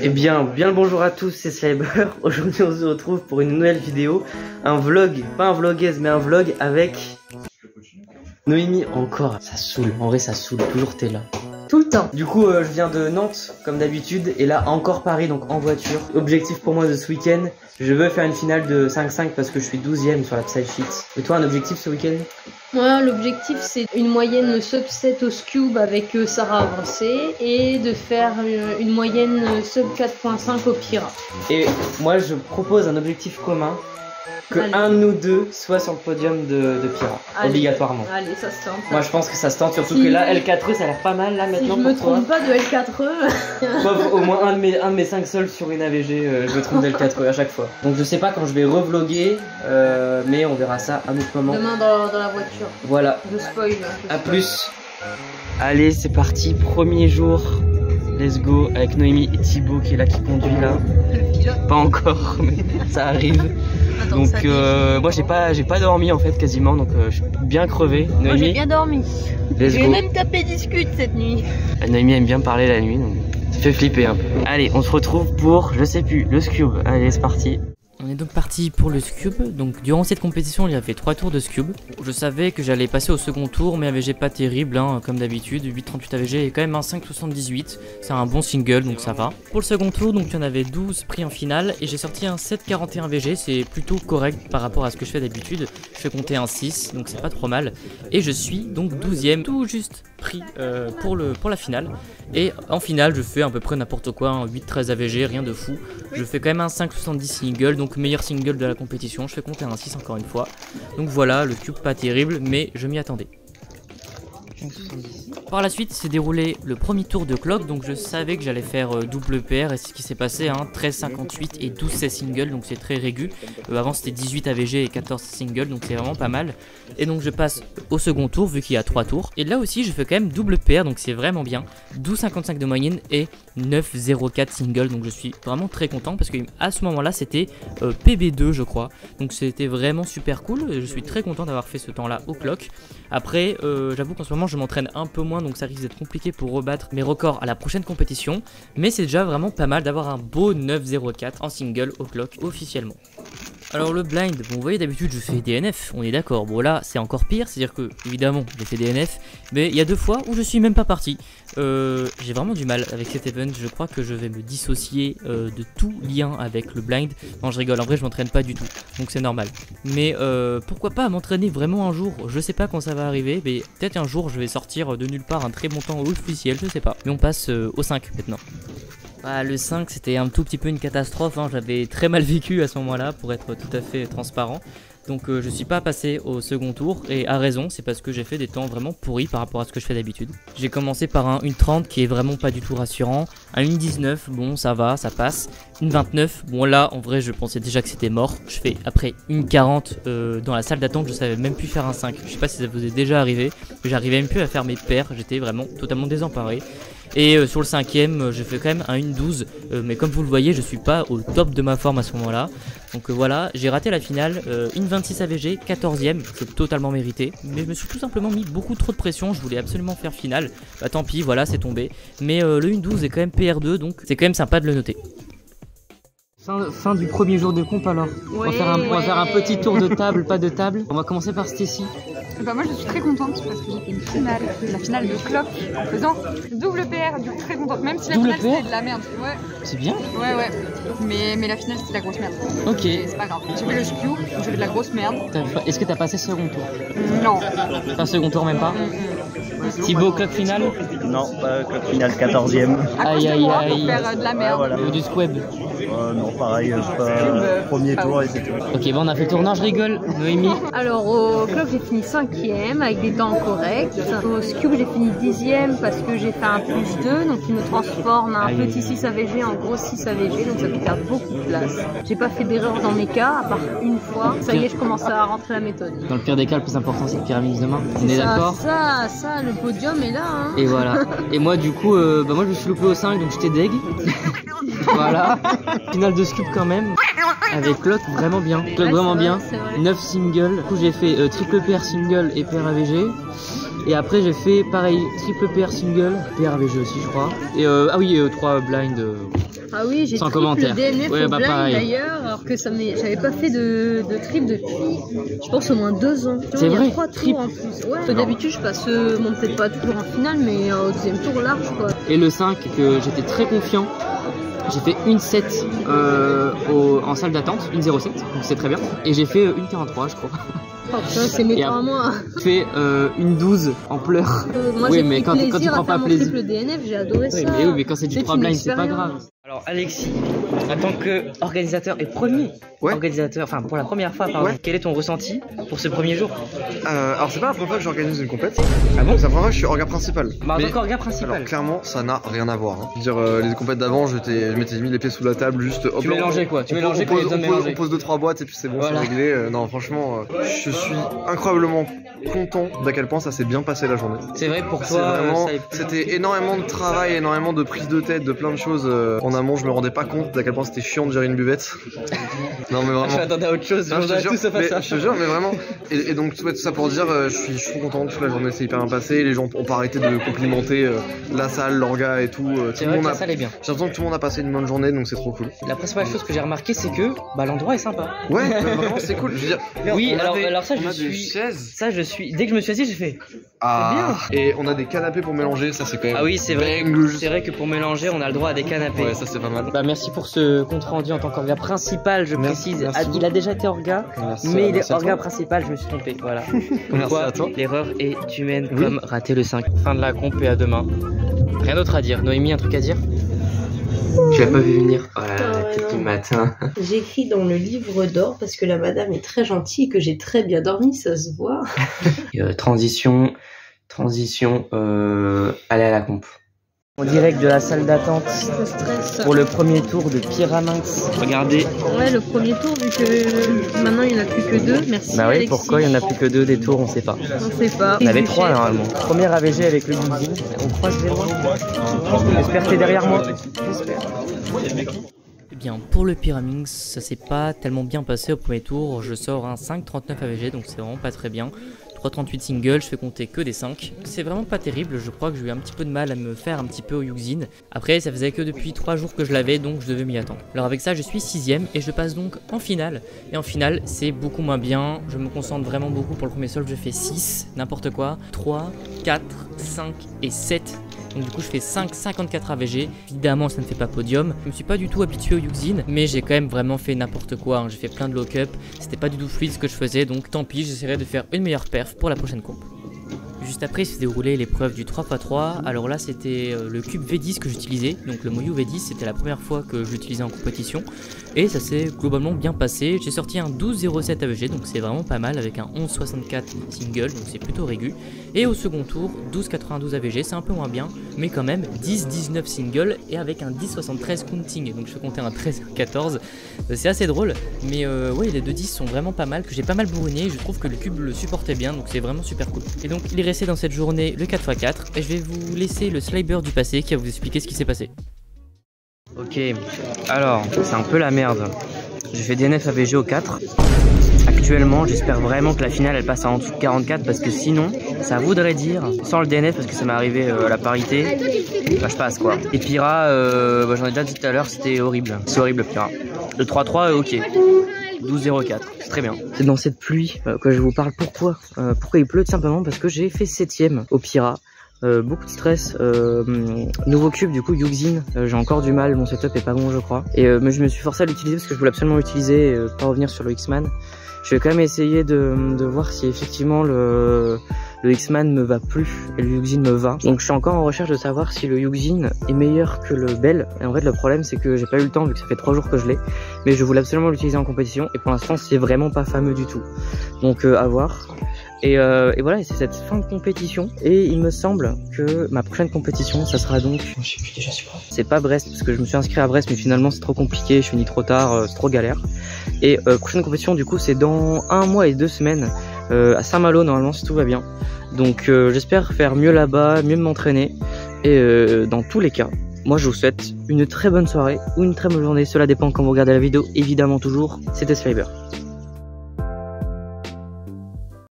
Eh bien le bonjour à tous, c'est Cyber. Aujourd'hui on se retrouve pour une nouvelle vidéo. Un vlog, pas un vlogaise mais un vlog avec Noémie. Encore, ça saoule, en vrai ça saoule, toujours t'es là. Tout le temps. Du coup je viens de Nantes comme d'habitude et là encore Paris, donc en voiture. Objectif pour moi de ce week-end, je veux faire une finale de 5-5 parce que je suis 12ème sur la Psy-Sheet. Et toi un objectif ce week-end? Moi l'objectif c'est une moyenne sub 7 au Scube avec Sarah avancée et de faire une moyenne sub 4.5 au Pira. Et moi je propose un objectif commun. Que un de nous deux soit sur le podium de Pira, obligatoirement. Allez, ça se tente. Moi je pense que ça se tente, surtout que là L4E ça a l'air pas mal là maintenant. Si je me trompe pas de L4E. Moi, au moins un de mes 5 sols sur une AVG, je me trompe de L4E à chaque fois. Donc je sais pas quand je vais revloguer, mais on verra ça à un autre moment. Demain dans la voiture. Voilà. Je spoil. A plus. Allez c'est parti, premier jour. Let's go avec Noémie et Thibaut qui est là, qui conduit là. Pas encore, mais ça arrive. Attends, donc moi j'ai pas dormi en fait quasiment, donc je suis bien crevé. Noémie, moi j'ai bien dormi. J'ai même tapé discute cette nuit. Noémie aime bien parler la nuit, donc ça fait flipper un peu. Allez, on se retrouve pour, je sais plus, le Scube. Allez, c'est parti. On est donc parti pour le Scube. Donc durant cette compétition, il y avait 3 tours de Scube. Je savais que j'allais passer au second tour, mais AVG pas terrible, hein, comme d'habitude. 8.38 AVG et quand même un 5.78. C'est un bon single, donc ça va. Pour le second tour, donc il y en avait 12 pris en finale et j'ai sorti un 7.41 AVG. C'est plutôt correct par rapport à ce que je fais d'habitude. Je fais compter un 6, donc c'est pas trop mal. Et je suis donc 12ème, tout juste pris pour la finale. Et en finale, je fais à peu près n'importe quoi, un 8.13 AVG, rien de fou. Je fais quand même un 5.70 single, donc meilleur single de la compétition. Je fais compter un 6 encore une fois. Donc voilà, le Cube pas terrible, mais je m'y attendais. Par la suite s'est déroulé le premier tour de clock, donc je savais que j'allais faire double PR et c'est ce qui s'est passé, hein, 13,58 et 12,16 single, donc c'est très régu. Avant c'était 18 AVG et 14 single, donc c'est vraiment pas mal. Et donc je passe au second tour vu qu'il y a 3 tours. Et là aussi je fais quand même double PR, donc c'est vraiment bien. 12,55 de moyenne et 9,04 single, donc je suis vraiment très content parce qu'à ce moment là c'était PB2 je crois. Donc c'était vraiment super cool, je suis très content d'avoir fait ce temps là au clock. Après j'avoue qu'en ce moment je m'entraîne un peu moins, donc ça risque d'être compliqué pour rebattre mes records à la prochaine compétition, mais c'est déjà vraiment pas mal d'avoir un beau 9.04 en single au clock officiellement. Alors le blind, bon vous voyez d'habitude je fais DNF, on est d'accord, bon là c'est encore pire, c'est à dire que évidemment j'ai fait DNF, mais il y a 2 fois où je suis même pas parti. J'ai vraiment du mal avec cet event, je crois que je vais me dissocier de tout lien avec le blind. Non je rigole, en vrai je m'entraîne pas du tout, donc c'est normal. Mais pourquoi pas m'entraîner vraiment un jour, je sais pas quand ça va arriver, mais peut-être un jour je vais sortir de nulle part un très bon temps officiel, je sais pas. Mais on passe au 5 maintenant. Ah, le 5 c'était un tout petit peu une catastrophe, hein. J'avais très mal vécu à ce moment là pour être tout à fait transparent. Donc je suis pas passé au second tour et à raison, c'est parce que j'ai fait des temps vraiment pourris par rapport à ce que je fais d'habitude. J'ai commencé par un 1.30 qui est vraiment pas du tout rassurant, un 1.19 bon ça va, ça passe, 1.29 bon là en vrai je pensais déjà que c'était mort. Je fais après 1.40 dans la salle d'attente, je savais même plus faire un 5, je sais pas si ça vous est déjà arrivé, mais j'arrivais même plus à faire mes paires, j'étais vraiment totalement désemparé. Et sur le 5ème, j'ai fait quand même un 1.12, mais comme vous le voyez, je suis pas au top de ma forme à ce moment-là. Donc voilà, j'ai raté la finale, 1.26 AVG, 14ème, c'est totalement mérité. Mais je me suis tout simplement mis beaucoup trop de pression, je voulais absolument faire finale. Bah tant pis, voilà, c'est tombé. Mais le 1.12 est quand même PR2, donc c'est quand même sympa de le noter. Fin du premier jour de comp alors. Ouais, on va faire un petit tour de table, pas de table. On va commencer par Stacy. Bah moi je suis très contente parce que j'ai fait une finale, la finale de clock en faisant double PR, du coup très contente, même si la finale c'était de la merde. Ouais. C'est bien. Ouais. Mais la finale c'était de la grosse merde. Ok. C'est pas grave. J'ai fait le Scube, j'ai fait de la grosse merde. Est-ce que t'as passé second tour? Non. Pas second tour même pas. Thibaut, clock finale? Non, pas clock finale, 14ème. Aïe aïe aïe. Pour faire de la merde. Ouais, voilà. Du squab. Non, pareil, premier tour et c'est tout. Ok, bon on a fait le tour, non je rigole. Noémie? Alors au clock j'ai fini 5ème avec des temps corrects. Au Scube j'ai fini 10ème parce que j'ai fait un +2, donc il me transforme un petit 6 AVG en gros 6 AVG, donc ça peut faire beaucoup de place. J'ai pas fait d'erreur dans mes cas, à part une fois. Ça y est, je commence à rentrer la méthode. Dans le pire des cas, le plus important c'est le pyramide de main. On est d'accord? Ça, le podium est là. Hein. Et voilà. Et moi du coup, moi je me suis loupé au 5, donc j'étais deg. Voilà. Finale de Scube quand même. Avec Clock vraiment bien. Clock vraiment bien. 9 singles. Du coup j'ai fait triple PR single et PR AVG. Et après j'ai fait pareil, triple PR single, PRVG aussi je crois. Et ah oui, 3 blinds. Ah oui, j'ai sans triple commentaire. DNF Ouais, au bah blind pareil. d'ailleurs, alors que j'avais pas fait de trip depuis, je pense, au moins 2 ans. C'est vrai, 3 tours en plus. Ouais, d'habitude je passe, bon peut-être pas toujours en finale, mais au deuxième tour large quoi. Et le 5, que j'étais très confiant. J'ai fait une 7 en salle d'attente, une 0,7, donc c'est très bien. Et j'ai fait une 43 je crois. Oh putain, c'est mes points à moi. J'ai fait une 12 en pleurs. Moi oui, j'ai mais pris quand tu plaisir prends à faire pas mon plaisir. triple DNF, j'ai adoré ça. Mais oui, mais quand c'est du 3 une blind, c'est pas expérience. grave. Alors Alexis, en tant qu'organisateur et premier organisateur, enfin pour la première fois, pardon, quel est ton ressenti pour ce premier jour? Alors c'est pas la première fois que j'organise une compète. Ah bon? C'est la première fois que je suis orga principal. Bah en tant qu'orga principal. Alors clairement ça n'a rien à voir. Hein. Je veux dire les compètes d'avant, je m'étais mis les pieds sous la table juste. Hop, Tu mélangeais quoi? Tu mélangeais quand les hommes mélangeaient. On pose 2-3 boîtes et puis c'est bon, Voilà. c'est réglé. Non franchement, je suis incroyablement content d'à quel point ça s'est bien passé la journée. C'est vrai pour C'est toi, vraiment, c'était énormément de travail, énormément de prise de tête, de plein de choses. En amont, je me rendais pas compte d'à quel point c'était chiant de gérer une buvette. Non mais vraiment. Je m'attendais à autre chose, Non, je te jure, tout sauf à ça. je te jure, mais vraiment. Et donc tout ça pour dire, je suis trop content, toute la journée s'est hyper bien passée. Les gens ont pas arrêté de complimenter la salle, l'orga et tout. C'est vrai que la salle est bien. J'ai l'impression que tout le monde a passé une bonne journée, donc c'est trop cool. La principale chose que j'ai remarqué, c'est que l'endroit est sympa. Ouais, vraiment c'est cool. Je veux dire, oui, alors ça on je a des suis. chaises. Ça je suis. Dès que je me suis assis, j'ai fait. Ah. Et on a des canapés pour mélanger, ça c'est quand même. Ah oui, c'est vrai. dingue. C'est vrai que pour mélanger, on a le droit à des canapés. Ouais, ça c'est pas mal. Bah merci pour ce compte rendu en tant qu'orga principal, je précise. merci Il a déjà été orga, Merci, mais il merci est à orga toi. principal, je me suis trompé. Voilà. Comme Merci quoi, à toi. l'erreur est humaine comme rater le 5. Fin de la comp et à demain. Rien d'autre à dire. Noémie, un truc à dire? Tu l'as pas vu venir? Voilà, peut-être du matin. J'écris dans le livre d'or parce que la madame est très gentille et que j'ai très bien dormi, ça se voit. Transition, aller à la comp. En direct de la salle d'attente Stress. pour le premier tour de Pyraminx. Regardez. Ouais, le premier tour, vu que maintenant il n'y en a plus que 2. Merci. Bah oui, Alexis. pourquoi il n'y en a plus que 2 des tours, on sait pas. On sait pas. Il y en avait 3 normalement. Première AVG avec le Yuxin. On croise les doigts. J'espère que t'es derrière moi. J'espère. Eh bien, pour le Pyraminx, ça s'est pas tellement bien passé au premier tour. Je sors un 5,39 AVG, donc c'est vraiment pas très bien. 3,38 single, je fais compter que des 5. C'est vraiment pas terrible, je crois que j'ai eu un petit peu de mal à me faire un petit peu au Yuxin. Après, ça faisait que depuis 3 jours que je l'avais, donc je devais m'y attendre. Alors avec ça, je suis 6ème et je passe donc en finale. Et en finale, c'est beaucoup moins bien. Je me concentre vraiment beaucoup pour le premier solve, je fais 6, n'importe quoi. 3, 4, 5 et 7. Donc du coup je fais 5,54 AVG. Évidemment ça ne fait pas podium. Je me suis pas du tout habitué au Yuxin, mais j'ai quand même vraiment fait n'importe quoi. J'ai fait plein de lock-up. C'était pas du tout fluide ce que je faisais, donc tant pis, j'essaierai de faire une meilleure perf pour la prochaine comp. Juste après, il s'est déroulé l'épreuve du 3x3. Alors là, c'était le cube V10 que j'utilisais. Donc le Moyu V10, c'était la première fois que je l'utilisais en compétition. Et ça s'est globalement bien passé. J'ai sorti un 12,07 AVG, donc c'est vraiment pas mal, avec un 11,64 single, donc c'est plutôt régu. Et au second tour, 12,92 AVG, c'est un peu moins bien, mais quand même 10,19 single et avec un 10,73 counting. Donc je fais compter un 13 et un 14. C'est assez drôle, mais ouais, les deux 10 sont vraiment pas mal, que j'ai pas mal bourriné. Je trouve que le cube le supportait bien, donc c'est vraiment super cool. Et donc il est resté dans cette journée le 4x4 et je vais vous laisser le sliber du passé qui va vous expliquer ce qui s'est passé. Ok, alors c'est un peu la merde. J'ai fait DNF AVG au 4. Actuellement, j'espère vraiment que la finale elle passe en dessous de 44 parce que sinon, ça voudrait dire, sans le DNF parce que ça m'est arrivé à la parité, bah je passe quoi. Et Pyra, bah, j'en ai déjà dit tout à l'heure, c'était horrible. C'est horrible Pyra. Le 3-3, ok. 12,04, c'est très bien. C'est dans cette pluie que je vous parle. Pourquoi il pleut? Tout simplement parce que j'ai fait 7ème au Pyra. Beaucoup de stress, nouveau cube du coup Yuxin, j'ai encore du mal, mon setup est pas bon je crois. Et mais je me suis forcé à l'utiliser parce que je voulais absolument l'utiliser, pas revenir sur le X-Man. Je vais quand même essayer de voir si effectivement le X-Man me va plus et le Yuxin me va. Donc je suis encore en recherche de savoir si le Yuxin est meilleur que le Bell. Et en fait le problème c'est que j'ai pas eu le temps vu que ça fait 3 jours que je l'ai. Mais je voulais absolument l'utiliser en compétition et pour l'instant c'est vraiment pas fameux du tout. Donc à voir. Et voilà, c'est cette fin de compétition. Et il me semble que ma prochaine compétition, ça sera donc... Je sais plus déjà c'est quoi. C'est pas Brest, parce que je me suis inscrit à Brest, mais finalement c'est trop compliqué, je finis trop tard, c'est trop galère. Et prochaine compétition, du coup, c'est dans 1 mois et 2 semaines, à Saint-Malo, normalement, si tout va bien. Donc j'espère faire mieux là-bas, mieux m'entraîner. Et dans tous les cas, moi je vous souhaite une très bonne soirée ou une très bonne journée. Cela dépend quand vous regardez la vidéo, évidemment toujours. C'était Sliber.